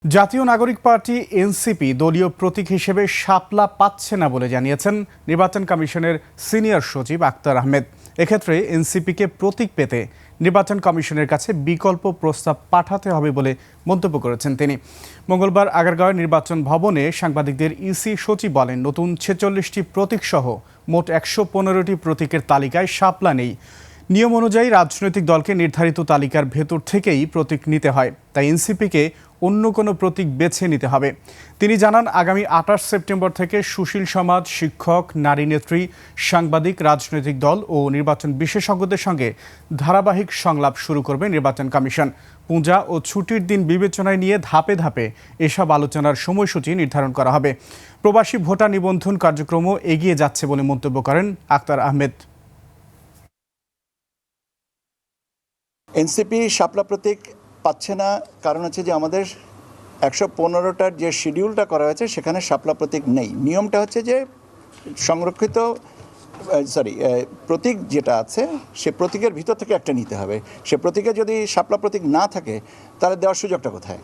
জাতীয় নাগরিক party NCP দলীয় প্রতীক হিসেবে শাপলা পাচ্ছে না বলে জানিয়েছেন নির্বাচন কমিশনের সিনিয়র সচিব আক্তার আহমেদ। এক্ষেত্রে এনসিপিকে প্রতীক পেতে নির্বাচন কমিশনের কাছে বিকল্প প্রস্তাব পাঠাতে হবে বলে মন্তব্য করেছেন তিনি। মঙ্গলবার আগারগাঁও নির্বাচন ভবনে সাংবাদিকদের ইসি সচিব বলেন, নতুন ৪৬টি প্রতীক সহ মোট ১১৫টি প্রতীকের তালিকায় শাপলা নেই। নিয়ম অনুযায়ী রাজনৈতিক দলকে নির্ধারিত তালিকার ভেতর থেকেই প্রতীক নিতে হয়, তাই এনসিপিকে অন্য কোনো প্রতীক বেছে নিতে হবে। তিনি জানান, আগামী ২৮ সেপ্টেম্বর থেকে সুশীল সমাজ, শিক্ষক, নারী নেত্রী, সাংবাদিক, রাজনৈতিক দল ও নির্বাচন বিশেষজ্ঞদের সঙ্গে ধারাবাহিক সংলাপ শুরু করবে নির্বাচন কমিশন। পূজা ও ছুটির দিন বিবেচনায় নিয়ে ধাপে ধাপে এসব আলোচনার সময়সূচি নির্ধারণ করা হবে। প্রবাসী ভোটার নিবন্ধন কার্যক্রমও এগিয়ে যাচ্ছে বলে মন্তব্য করেন আক্তার আহমেদ। এনসিপি শাপলা প্রতীক পাচ্ছে না, কারণ হচ্ছে যে আমাদের ১১৫টার যে শিডিউলটা করা হয়েছে সেখানে শাপলা প্রতীক নেই। নিয়মটা হচ্ছে যে সংরক্ষিত প্রতীক যেটা আছে সে প্রতীকের ভিতর থেকে একটা নিতে হবে। সে প্রতীকে যদি শাপলা প্রতীক না থাকে তাহলে দেওয়ার সুযোগটা কোথায়?